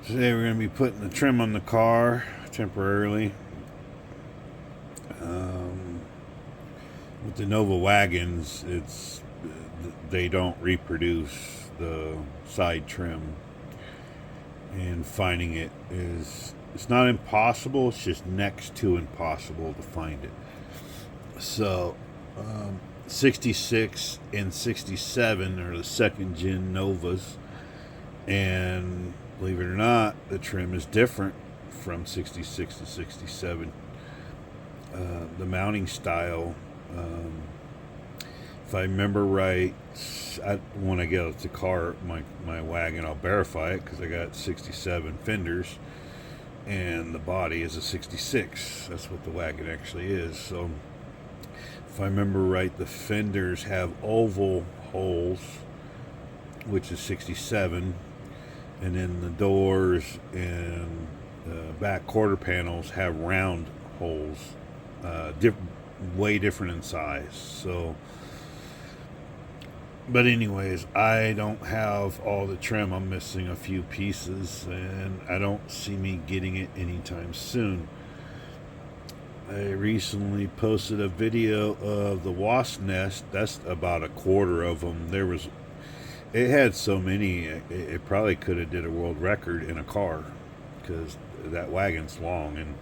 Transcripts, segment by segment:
Today we're going to be putting the trim on the car temporarily. With the Nova wagons, they don't reproduce the side trim, and finding it's not impossible. It's just next to impossible to find it. So 66 and 67 are the second gen Novas, and believe it or not, the trim is different from 66 to 67. The mounting style, if I remember right, when I get the car, my wagon, I'll verify it because I got 67 fenders and the body is a 66. That's what the wagon actually is. So if I remember right, the fenders have oval holes, which is 67, and then the doors and the back quarter panels have round holes, way different in size. So, but anyways, I don't have all the trim. I'm missing a few pieces, and I don't see me getting it anytime soon. I recently posted a video of the wasp nest. That's about a quarter of them. It had so many, it probably could have did a world record in a car, because that wagon's long. And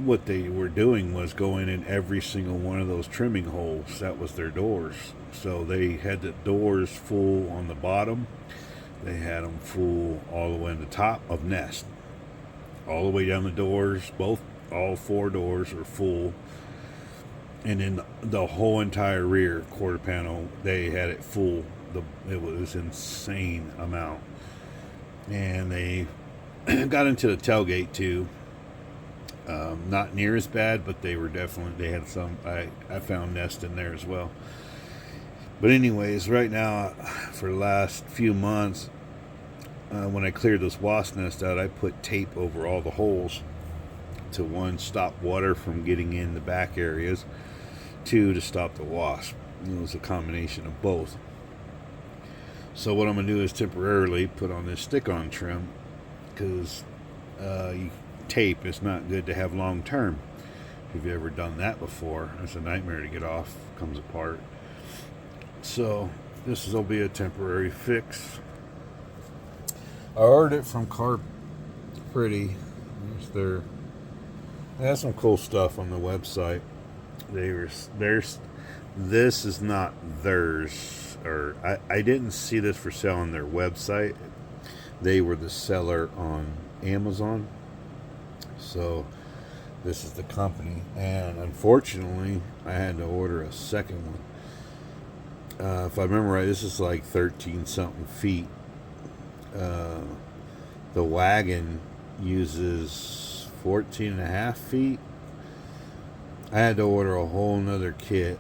what they were doing was going in every single one of those trimming holes. That was their doors. So they had the doors full on the bottom. They had them full all the way on the top of nest, all the way down the doors. All four doors are full, and then the whole entire rear quarter panel, they had it full. It was insane amount, and they got into the tailgate too. Not near as bad, but they had some. I found nest in there as well. But anyways, right now, for the last few months, when I cleared this wasp nest out, I put tape over all the holes to, one, stop water from getting in the back areas, two, to stop the wasp. It was a combination of both. So what I'm going to do is temporarily put on this stick-on trim, because tape is not good to have long term. If you've ever done that before, it's a nightmare to get off. Comes apart. So this will be a temporary fix. I ordered it from Car Pretty. They have some cool stuff on the website. This is not theirs, or I didn't see this for sale on their website. They were the seller on Amazon. So this is the company, and unfortunately I had to order a second one. If I remember right, this is like 13 something feet. The wagon uses 14 and a half feet. I had to order a whole nother kit,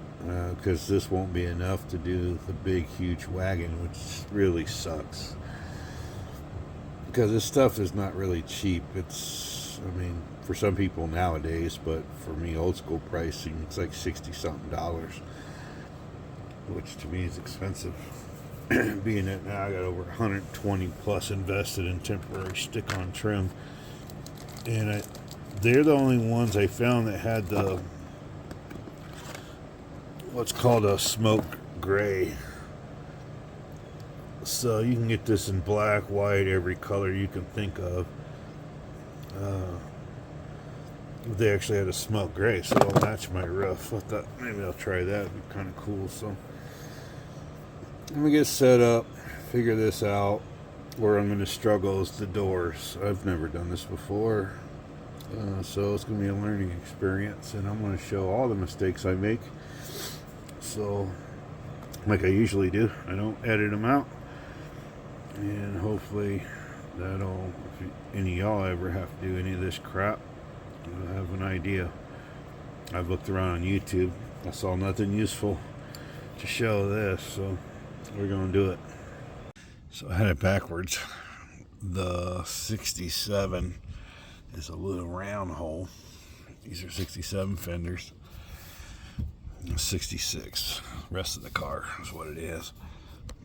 because this won't be enough to do the big huge wagon, which really sucks, because this stuff is not really cheap. For some people nowadays, but for me, old school pricing, it's like $60 something, which to me is expensive. Being that now I got over 120 plus invested in temporary stick-on trim, and they're the only ones I found that had the what's called a smoke gray. So you can get this in black, white, every color you can think of. They actually had a smoke gray, so it'll match my roof. I thought maybe I'll try that. It'd be kind of cool. So I'm gonna get set up, figure this out. Where I'm gonna struggle is the doors. I've never done this before. So it's going to be a learning experience, and I'm going to show all the mistakes I make. So, like I usually do, I don't edit them out, and hopefully that'll, if any of y'all ever have to do any of this crap, you'll have an idea. I've looked around on YouTube. I saw nothing useful to show this, so we're going to do it. So I had it backwards. The 67 is a little round hole. These are 67 fenders. 66. Rest of the car is what it is.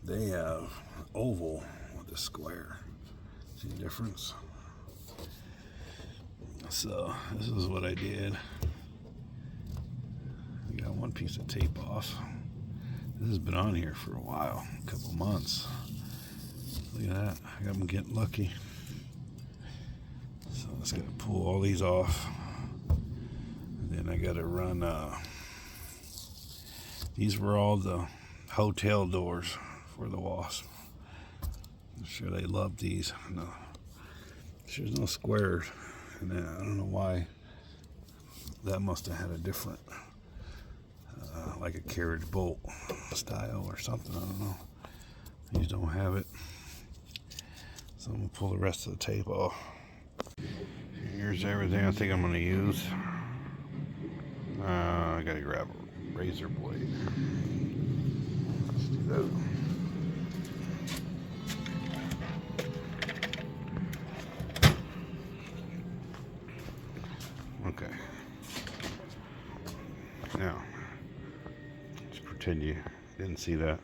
They have oval with a square. See the difference? So this is what I did. I got one piece of tape off. This has been on here for a while, a couple months. Look at that. I'm getting lucky. So I just got to pull all these off. And then I got to run. These were all the hotel doors for the wasp. I'm sure they love these. No, there's no squares. And I don't know why. That must have had a different, like a carriage bolt style or something. I don't know. These don't have it. So I'm going to pull the rest of the tape off. Here's everything I think I'm going to use. I got to grab a razor blade. Let's do that. Okay. Now, let's pretend you didn't see that.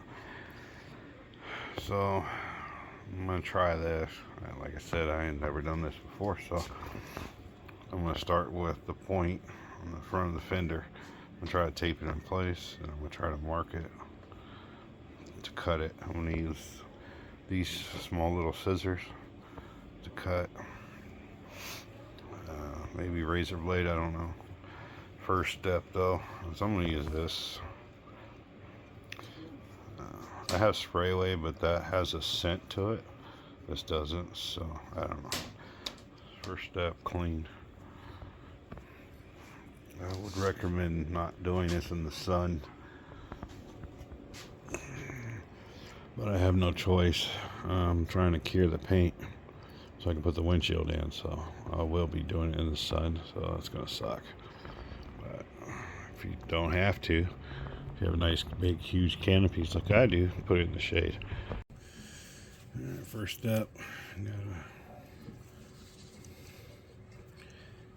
So, I'm going to try this. Like I said, I ain't never done this before, so I'm going to start with the point on the front of the fender. I'm going to try to tape it in place, and I'm going to try to mark it to cut it. I'm going to use these small little scissors to cut. Maybe razor blade, I don't know. First step though, so I'm going to use this. I have spray away, but that has a scent to it. This doesn't, so I don't know. First step, clean. I would recommend not doing this in the sun, but I have no choice. I'm trying to cure the paint so I can put the windshield in, so I will be doing it in the sun, so that's going to suck. But if you don't have to, if you have a nice big huge canopies like I do, put it in the shade. Alright, first step,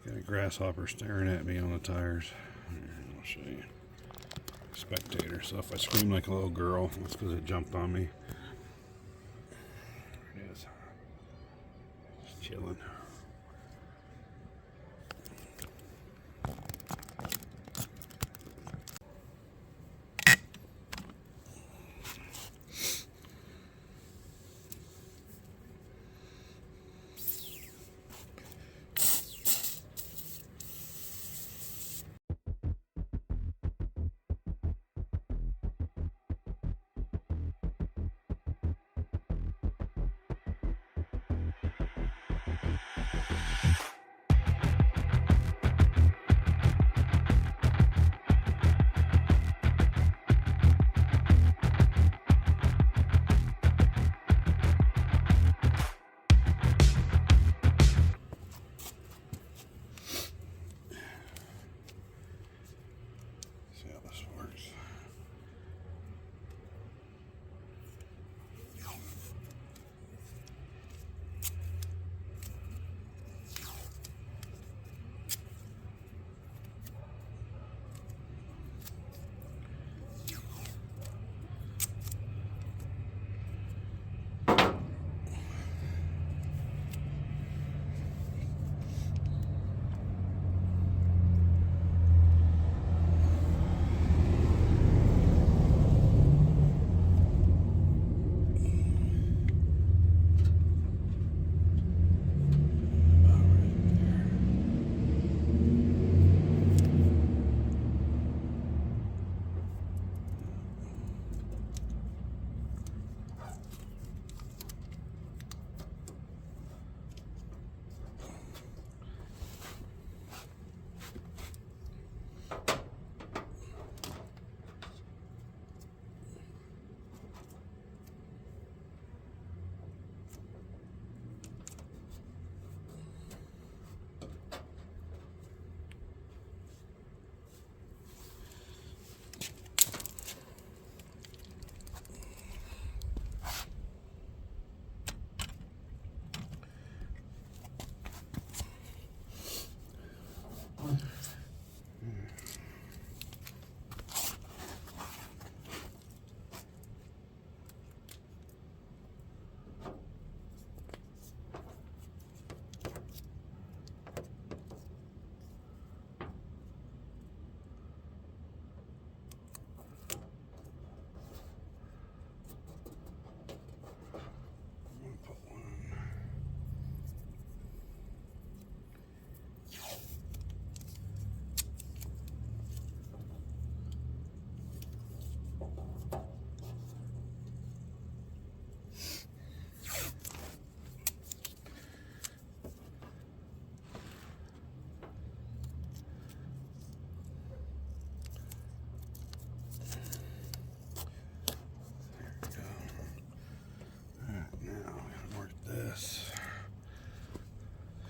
got a grasshopper staring at me on the tires. Here, I'll show you. Spectator. So if I scream like a little girl, that's because it jumped on me. There it is. Just chilling.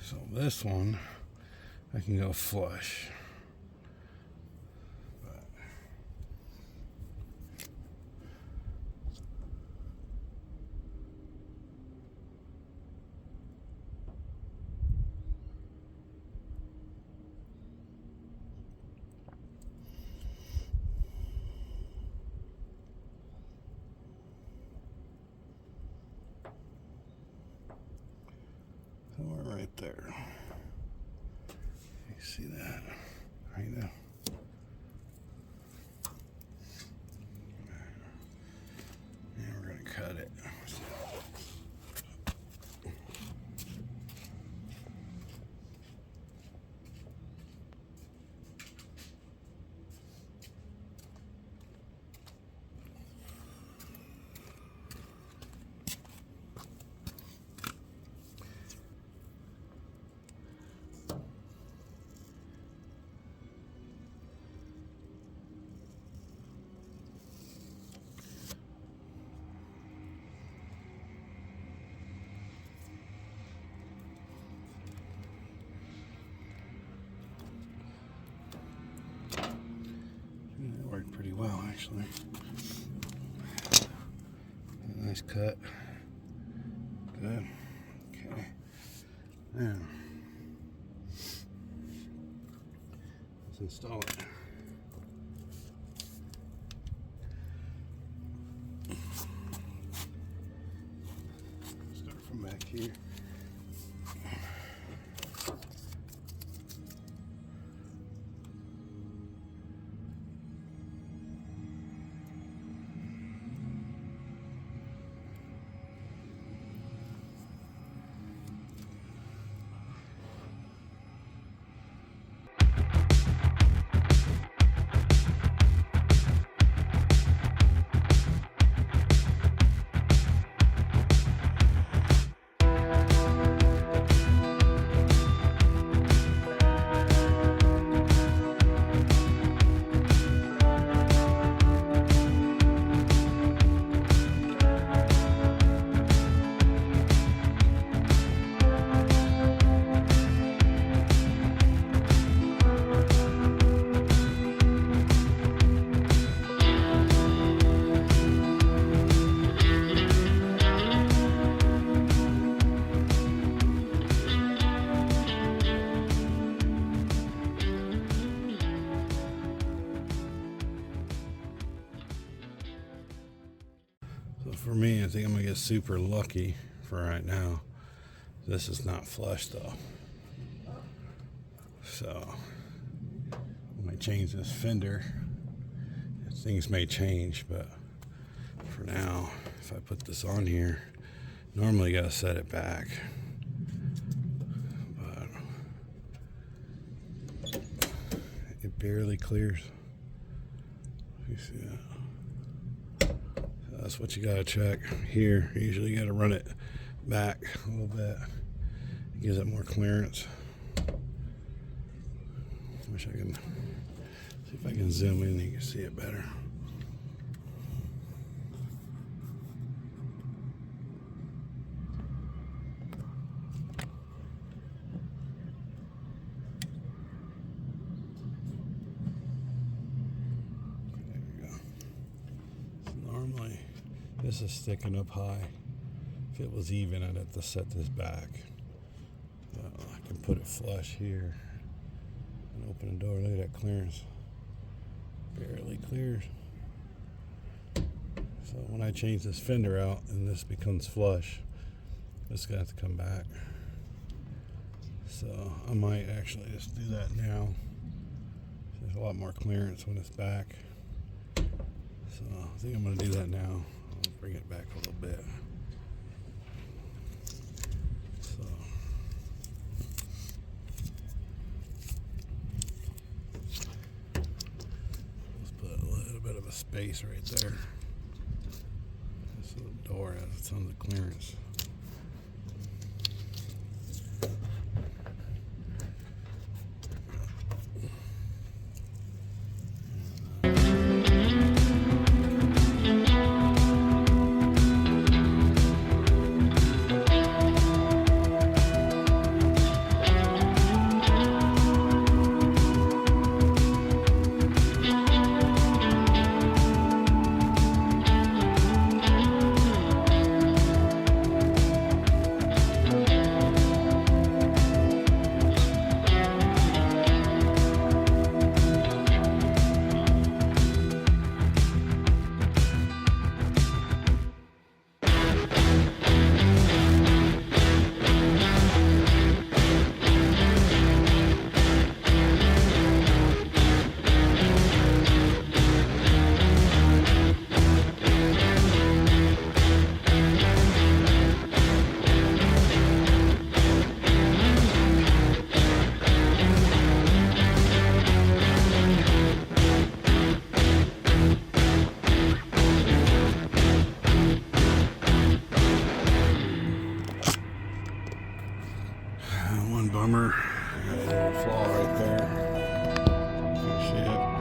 So this one, I can go flush. Somewhere right there. You see that? Right now. And we're gonna cut it. That worked pretty well, actually. Nice cut. Good. Okay. Now, let's install it. Start from back here. So for me, I think I'm gonna get super lucky for right now. This is not flush though. So when I change this fender, things may change, but for now, if I put this on here, normally you gotta set it back. But it barely clears. You see that? That's what you gotta check here. Usually you gotta run it back a little bit. It gives it more clearance. Wish I can see if I can zoom in and you can see it better. There you go. So normally this is sticking up high. If it was even, I'd have to set this back. I can put it flush here and open the door. Look at that clearance. Barely clears. So when I change this fender out and this becomes flush, it's gonna have to come back. So I might actually just do that now. There's a lot more clearance when it's back. So I think I'm gonna do that now. I'll bring it back a little bit. So let's put a little bit of a space right there. So the door has tons of clearance. One bummer. Got a little flaw right there. You can see it.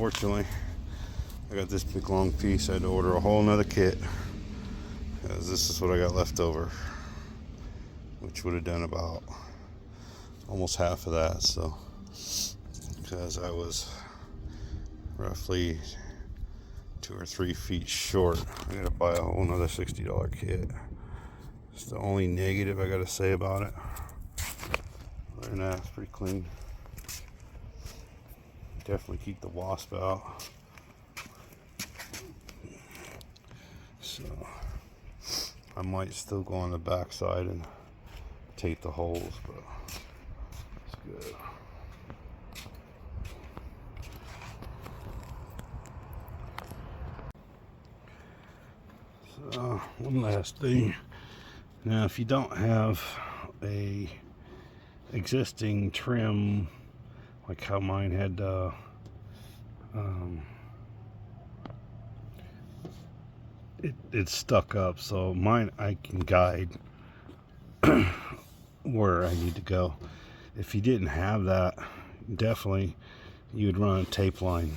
unfortunately, I got this big long piece. I had to order a whole nother kit because this is what I got left over, which would have done about almost half of that. So, because I was roughly 2 or 3 feet short, I gotta buy a whole nother $60 kit. It's the only negative I gotta say about it. Other than that, it's pretty clean. Definitely keep the wasp out. So I might still go on the back side and tape the holes, but it's good. So one last thing. Now, if you don't have a existing trim, like how mine had it's stuck up, so mine I can guide where I need to go. If you didn't have that, definitely you would run a tape line.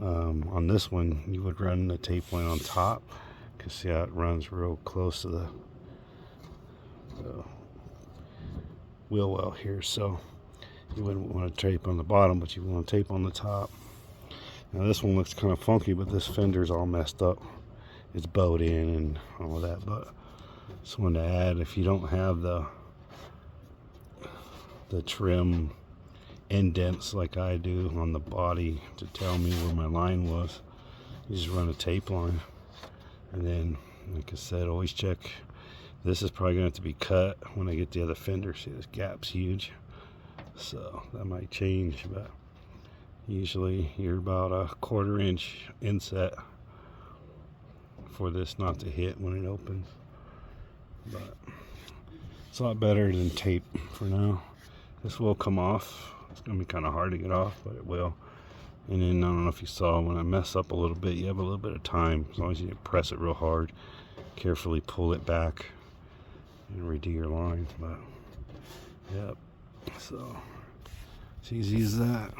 On this one, you would run the tape line on top, because see how it runs real close to the wheel well here. So you wouldn't want to tape on the bottom, but you want to tape on the top. Now this one looks kind of funky, but this fender's all messed up. It's bowed in and all of that, but just wanted to add, if you don't have the trim indents like I do on the body to tell me where my line was, you just run a tape line. And then, like I said, always check. This is probably going to have to be cut when I get the other fender. See, this gap's huge, so that might change, but usually you're about a 1/4 inch inset for this not to hit when it opens. But it's a lot better than tape for now. This will come off. It's going to be kind of hard to get off, but it will. And then, I don't know if you saw, when I mess up a little bit, you have a little bit of time. As long as you press it real hard, carefully pull it back and redo your line. But yep, so it's easy as that.